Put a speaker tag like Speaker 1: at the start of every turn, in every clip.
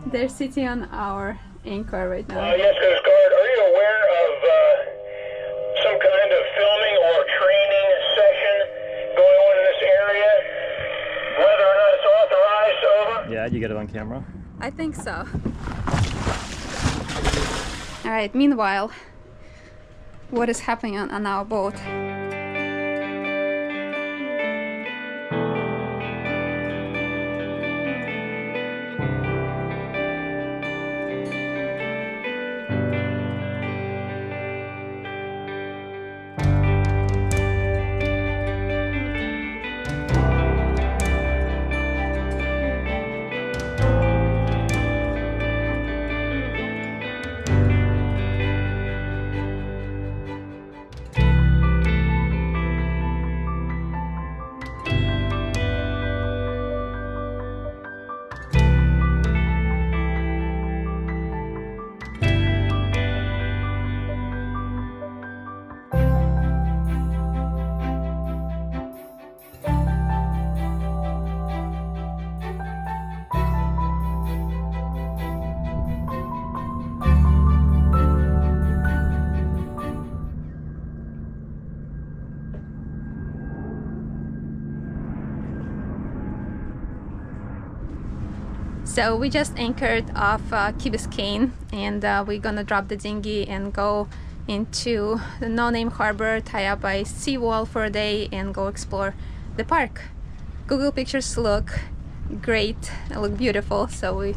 Speaker 1: They're sitting on our anchor right now.
Speaker 2: Yes, Coast Guard. Are you aware of some kind of filming or training session going on in this area? Whether or not it's authorized, over?
Speaker 3: Yeah, you get it on camera?
Speaker 1: I think so. Alright, meanwhile, what is happening on our boat? So we just anchored off Key Biscayne, and we're gonna drop the dinghy and go into the no-name harbor, tie up by seawall for a day, and go explore the park. Google pictures look great, look beautiful, so we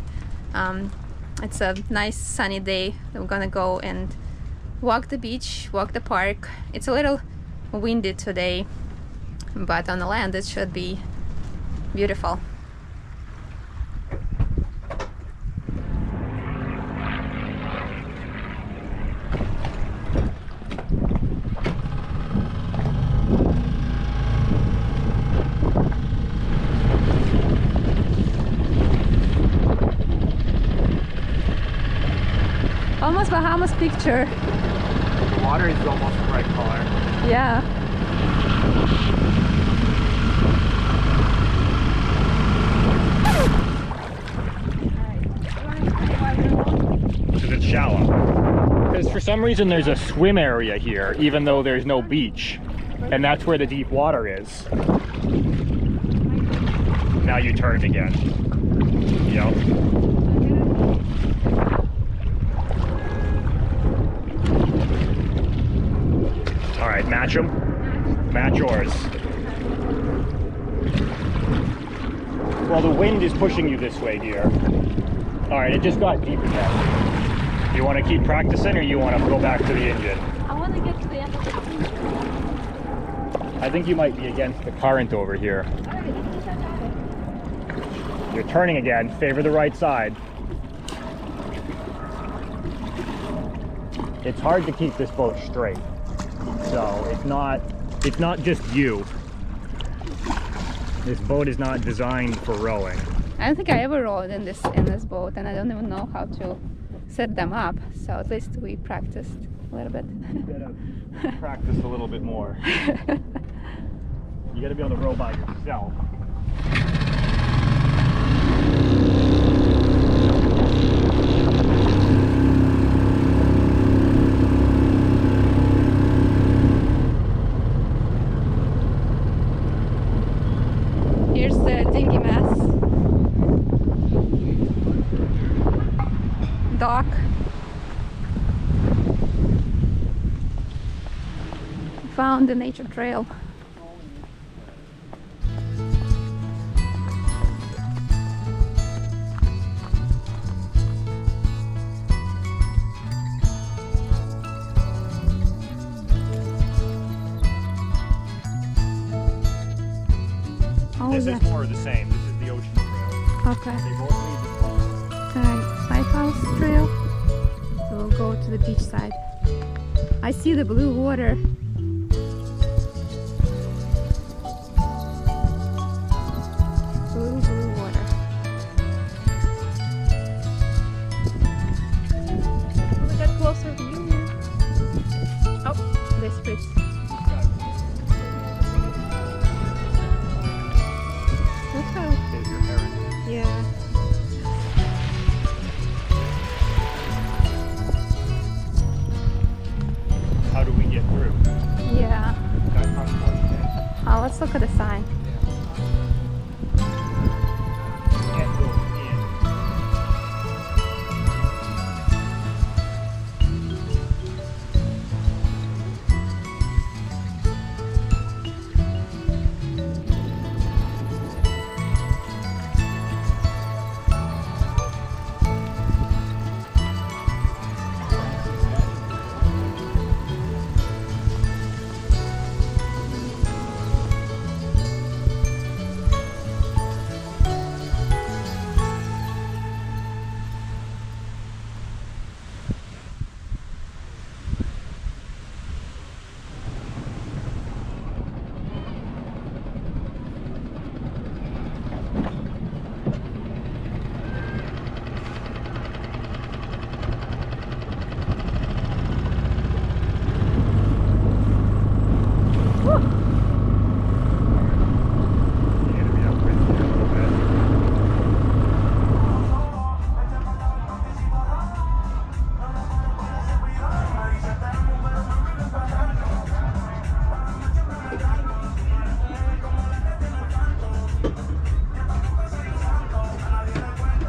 Speaker 1: it's a nice sunny day. We're gonna go and walk the beach, walk the park. It's a little windy today, but on the land it should be beautiful. Almost Bahamas picture.
Speaker 3: The water is almost a bright color.
Speaker 1: Yeah.
Speaker 3: Because it's shallow. Because for some reason there's a swim area here, even though there's no beach. And that's where the deep water is. Now you turn again. Yep. All right, match them. Match yours. Well, the wind is pushing you this way, dear. All right, it just got deep again. You want to keep practicing, or you want to go back to the engine?
Speaker 1: I want to get to the end of the engine.
Speaker 3: I think you might be against the current over here. You're turning again. Favor the right side. It's hard to keep this boat straight. So it's not just you. This boat is not designed for rowing.
Speaker 1: I don't think I ever rowed in this boat, and I don't even know how to set them up. So at least we practiced a little bit.
Speaker 3: You gotta practice a little bit more. You gotta be able to row by yourself.
Speaker 1: Here's the dinghy mast. Dock. Found the nature trail.
Speaker 3: This is more of the same. This is the ocean trail.
Speaker 1: Okay.
Speaker 3: They both lead to the
Speaker 1: Alright, Lighthouse Trail. So we'll go to the beach side. I see the blue water. Blue water. Will we get closer view? Oh, they split.
Speaker 3: There's your heron.
Speaker 1: Yeah. Just look at the sign.
Speaker 3: Can't go in.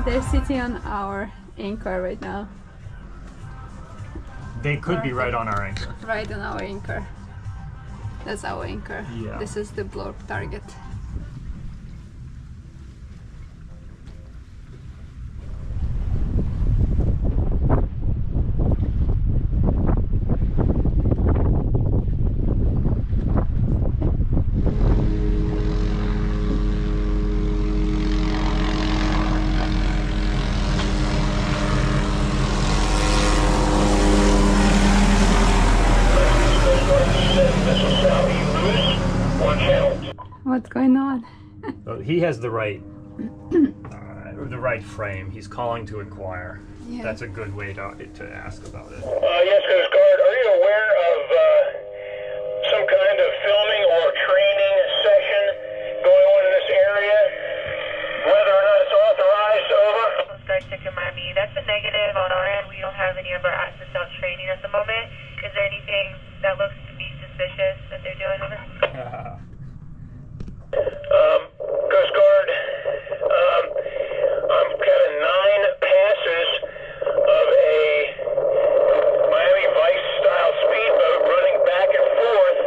Speaker 1: They're sitting on our anchor right now.
Speaker 3: They could be right on our anchor.
Speaker 1: Right on our anchor. That's our anchor.
Speaker 3: Yeah.
Speaker 1: This is the blurb target. What's going on?
Speaker 3: So he has the right frame. He's calling to inquire.
Speaker 1: Yeah.
Speaker 3: That's a good way to ask about it.
Speaker 2: Yes, Coast Guard. Are you aware of some kind of filming or training session going on in this area? Whether or not it's authorized, over?
Speaker 4: Coast Guard to remind me, that's a negative on our end. We don't have any of our access out training at the moment. Is there anything that looks to be suspicious that they're doing over?
Speaker 2: Coast Guard, I'm kind of 9 passes of a Miami Vice style speedboat running back and forth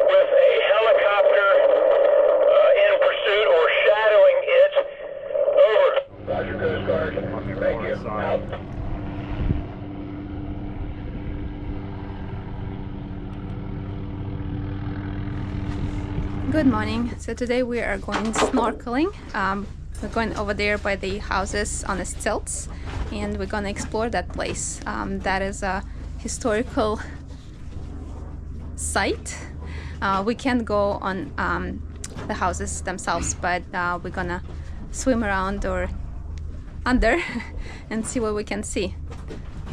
Speaker 2: with a helicopter in pursuit or shadowing it. Over. Roger, Coast Guard. Thank you. Out.
Speaker 1: Good morning. So today we are going snorkeling. We're going over there by the houses on the stilts, and we're going to explore that place. That is a historical site. We can't go on the houses themselves, but we're gonna swim around or under and see what we can see.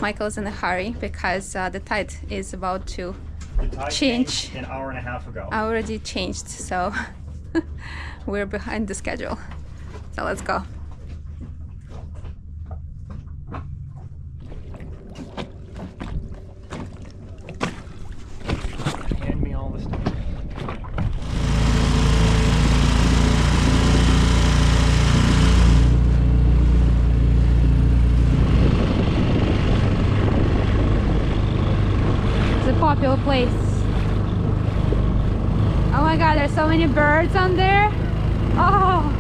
Speaker 1: Michael's in a hurry because the tide is about to
Speaker 3: The tide
Speaker 1: change.
Speaker 3: changed an hour and a half ago.
Speaker 1: Already changed, so we're behind the schedule. So let's go.
Speaker 3: Hand me all the stuff.
Speaker 1: It's a popular place. Oh my god, there's so many birds on there. Oh.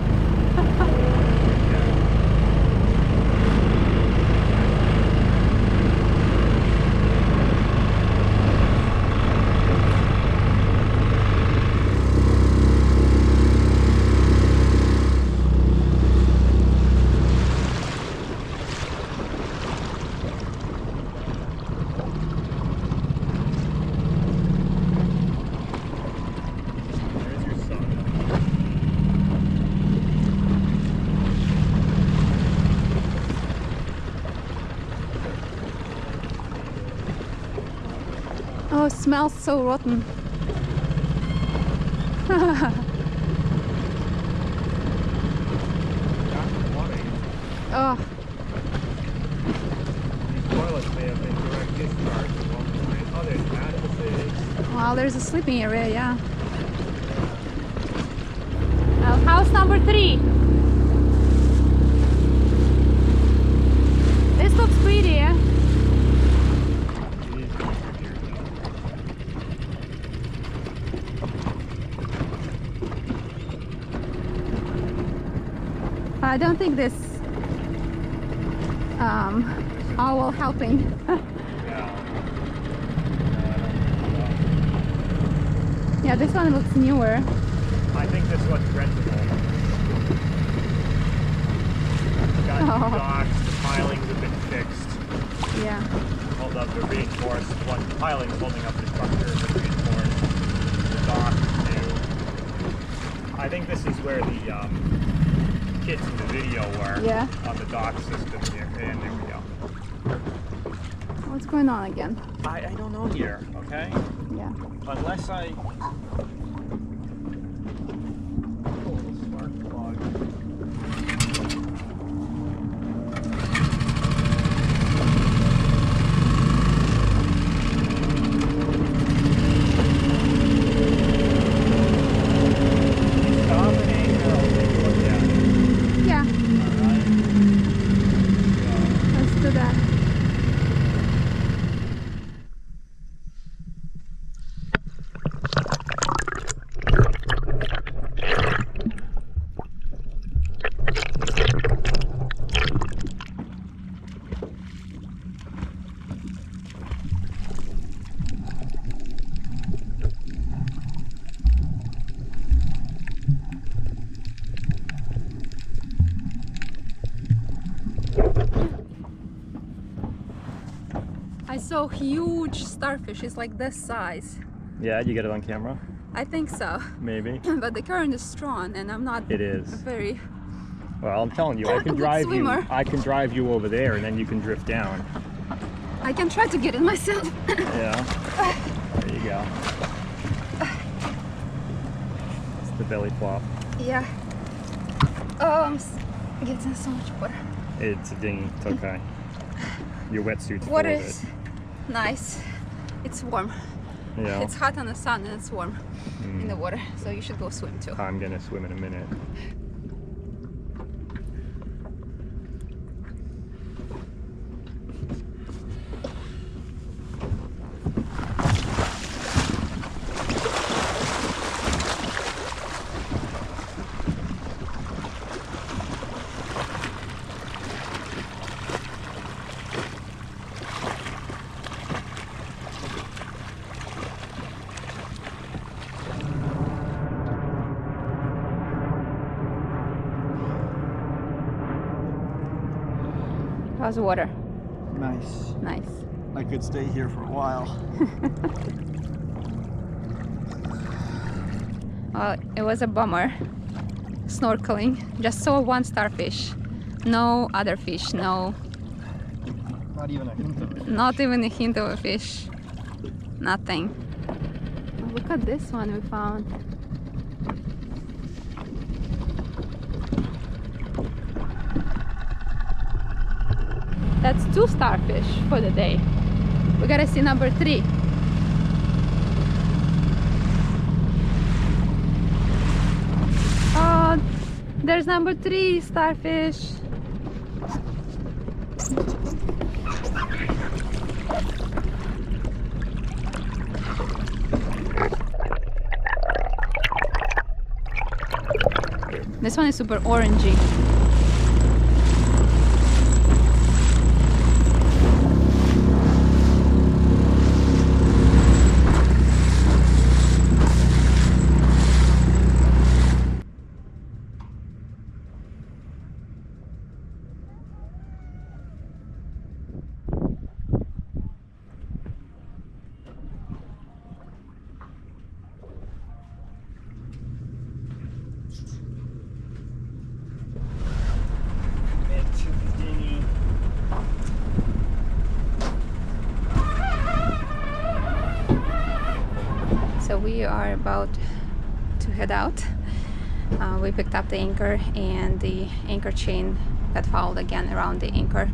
Speaker 3: There's your son.
Speaker 1: Oh, it smells so rotten. Oh,
Speaker 3: These toilets may have been direct discharge at one point. Oh, there's mattresses.
Speaker 1: well, there's a sleeping area, yeah. How's number 3? This looks pretty, yeah? I don't think this owl helping. Yeah, this one looks newer.
Speaker 3: I think this one's rentable. Got new docks, the pilings have been fixed.
Speaker 1: Yeah.
Speaker 3: Hold up, they're reinforced. One piling is holding up the structure, but reinforced. The dock is new. I think this is where the kids in the video were.
Speaker 1: Yeah.
Speaker 3: On the dock system here. And there we go.
Speaker 1: What's going on again?
Speaker 3: I don't know here, okay?
Speaker 1: Yeah.
Speaker 3: Unless I... Oh, spark plug. Stop and anchor, I'll take a look at it.
Speaker 1: Yeah,
Speaker 3: Alright?
Speaker 1: let's do that. I saw huge starfish. It's like this size.
Speaker 3: Yeah, you get it on camera?
Speaker 1: I think so.
Speaker 3: Maybe.
Speaker 1: But the current is strong and I'm not
Speaker 3: It is.
Speaker 1: very...
Speaker 3: Well, I'm telling you, I can
Speaker 1: Good
Speaker 3: drive you.
Speaker 1: swimmer.
Speaker 3: I can drive you over there, and then you can drift down.
Speaker 1: I can try to get it myself.
Speaker 3: Yeah. There you go. It's the belly flop.
Speaker 1: Yeah. Oh, I'm getting so much water.
Speaker 3: It's a dinghy. It's okay. Your wetsuit's full
Speaker 1: Water
Speaker 3: of
Speaker 1: is
Speaker 3: it.
Speaker 1: nice. It's warm.
Speaker 3: Yeah.
Speaker 1: It's hot on the sun and it's warm in the water. So you should go swim too.
Speaker 3: I'm gonna swim in a minute.
Speaker 1: How's the water?
Speaker 5: Nice.
Speaker 1: Nice.
Speaker 5: I could stay here for a while.
Speaker 1: Well, it was a bummer. Snorkeling. Just saw one starfish. No other fish. No.
Speaker 5: Not even a hint of it.
Speaker 1: Not even a hint of a fish. Nothing. Oh, look at this one we found. That's 2 starfish for the day. We gotta see number 3. Oh, there's number 3 starfish. This one is super orangey.
Speaker 3: Into the dinghy.
Speaker 1: So we are about to head out. We picked up the anchor and the anchor chain got fouled again around the anchor.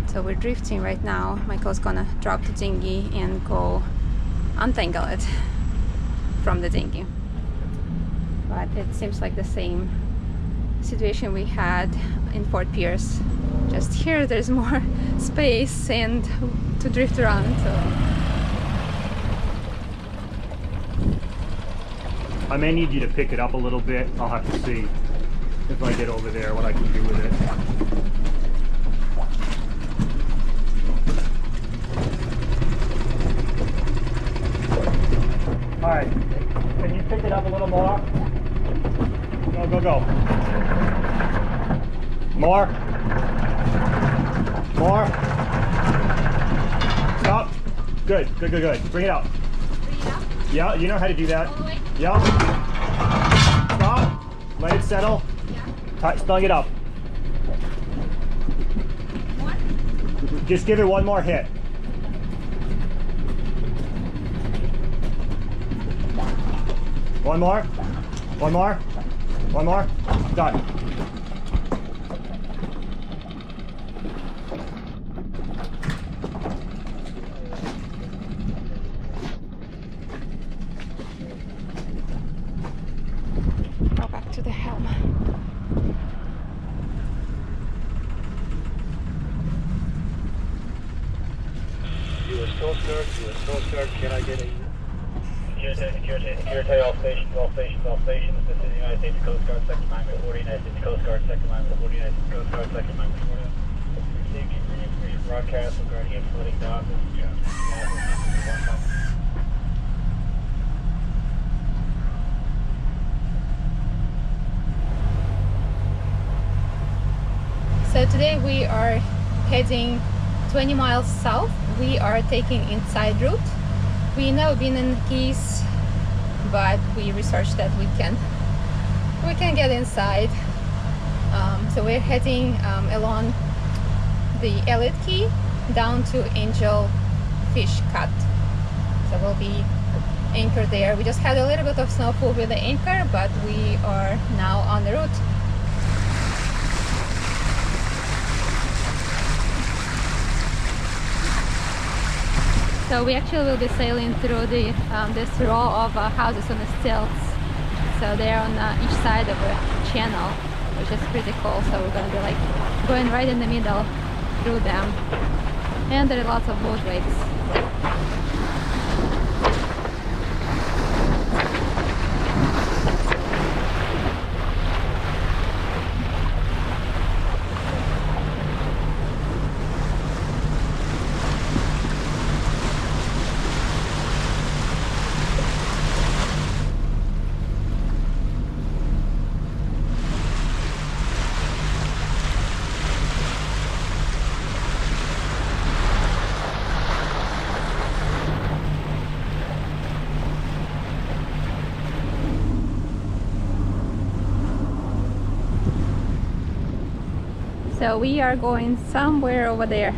Speaker 1: So we're drifting right now. Michael's gonna drop the dinghy and go untangle it from the dinghy. but it seems like the same situation we had in Fort Pierce. Just here there's more space and to drift around. So.
Speaker 3: I may need you to pick it up a little bit. I'll have to see if I get over there what I can do with it. Alright, can you pick it up a little more? Go, go, go. More. More. Stop. Good, good, good, good. Bring it up.
Speaker 1: Bring it up?
Speaker 3: Yeah, you know how to do that.
Speaker 1: All the way?
Speaker 3: Yeah. Stop. Let it settle.
Speaker 1: Yeah.
Speaker 3: Snug it up.
Speaker 1: More?
Speaker 3: Just give it one more hit. One more. One more. One more. Done.
Speaker 1: Go back to the helm.
Speaker 2: U.S. Coast Guard, can I get a... Security, all stations, all stations, all stations. This is the United States Coast Guard, second line report, United States Coast Guard, second line report, United States Coast Guard, second line report. Received information broadcast regarding a floating dock. This is
Speaker 1: So today we are heading 20 miles south. We are taking inside route. We never been in Keys, but we researched that we can get inside. So we're heading along the Elliott Key down to Angel Fish Cut. So we'll be anchored there. We just had a little bit of snowfall with the anchor, but we are now on the route. So we actually will be sailing through the this row of houses on the stilts. So they're on each side of a channel, which is pretty cool. So we're gonna be like going right in the middle through them, and there are lots of boat wakes. So we are going somewhere over there.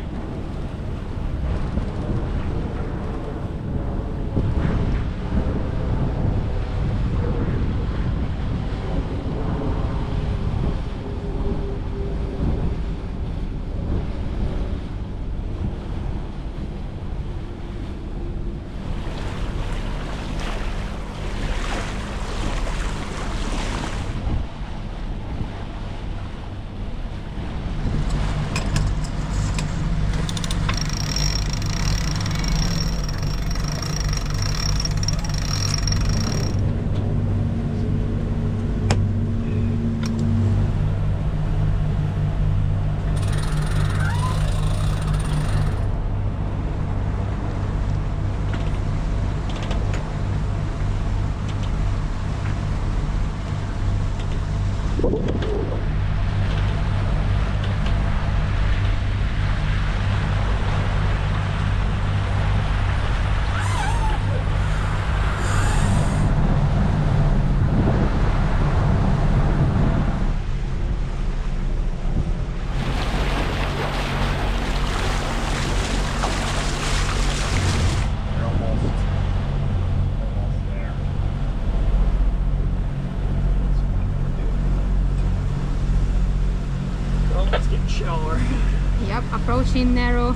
Speaker 1: Yep, approaching narrow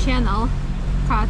Speaker 1: channel cut.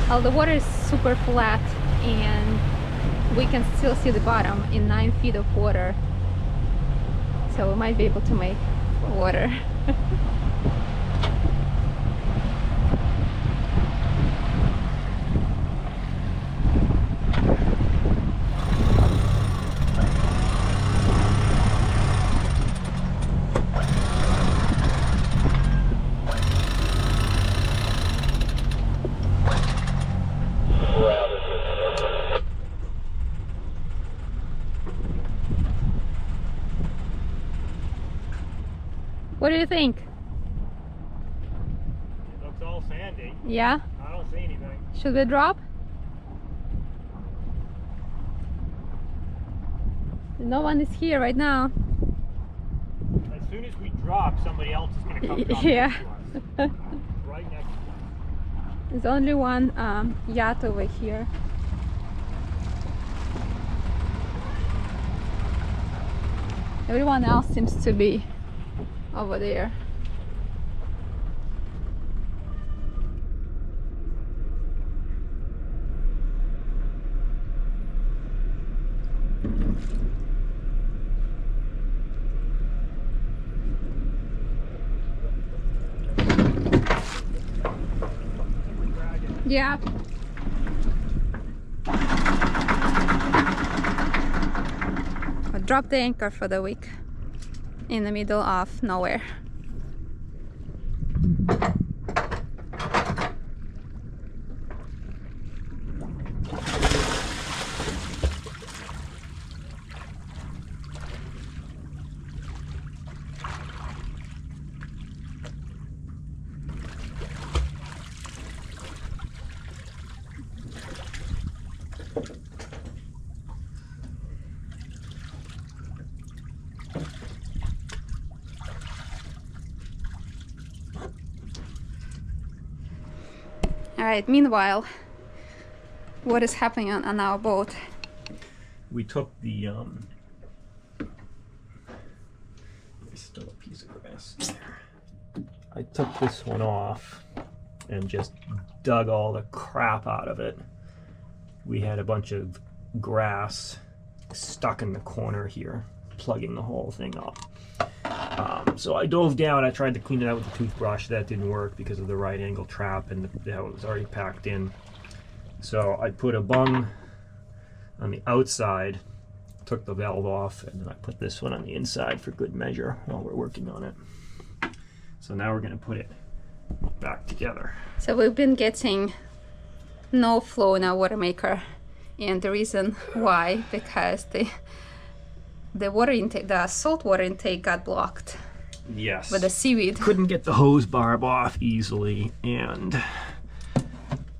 Speaker 1: Well, the water is super flat and we can still see the bottom in 9 feet of water. So we might be able to make water. What do you think?
Speaker 3: It looks all sandy.
Speaker 1: Yeah?
Speaker 3: I don't see anything.
Speaker 1: Should we drop? No one is here right now.
Speaker 3: As soon as we drop, somebody else is going to come down
Speaker 1: Yeah.
Speaker 3: next to us. Right next to us.
Speaker 1: There's only one yacht over here. Everyone else seems to be over there. Yeah. I dropped the anchor for the week in the middle of nowhere. Alright, meanwhile, what is happening on our boat?
Speaker 3: We took the there's still a piece of grass there. I took this one off and just dug all the crap out of it. We had a bunch of grass stuck in the corner here, plugging the whole thing up. So I dove down, I tried to clean it out with a toothbrush. That didn't work because of the right angle trap and how it was already packed in. So I put a bung on the outside, took the valve off, and then I put this one on the inside for good measure while we're working on it. So now we're going to put it back together.
Speaker 1: So we've been getting no flow in our Watermaker, and the reason why, because the water intake, the salt water intake got blocked.
Speaker 3: Yes.
Speaker 1: With the seaweed.
Speaker 3: Couldn't get the hose barb off easily, and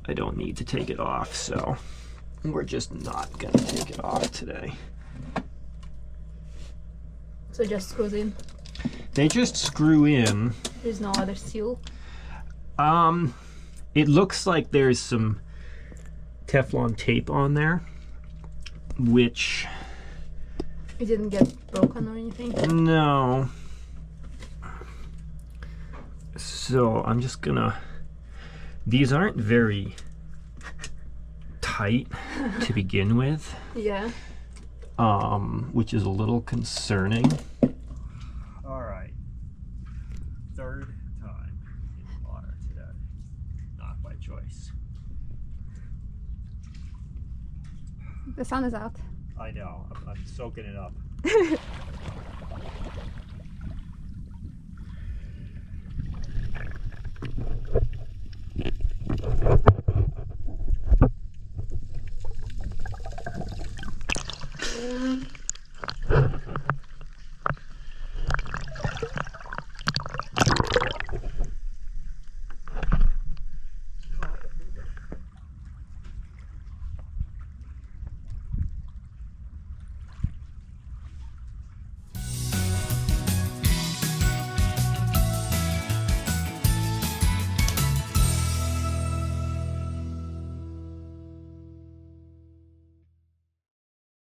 Speaker 3: I don't need to take it off, so we're just not gonna take it off today.
Speaker 1: So just screws in.
Speaker 3: They just screw in.
Speaker 1: There's no other seal.
Speaker 3: It looks like there's some Teflon tape on there, which
Speaker 1: It didn't get broken or anything?
Speaker 3: no. So I'm just gonna, these aren't very tight to begin with,
Speaker 1: Yeah.
Speaker 3: which is a little concerning. All right, third time in water today, not by choice.
Speaker 1: The sun is out.
Speaker 3: I know, I'm soaking it up.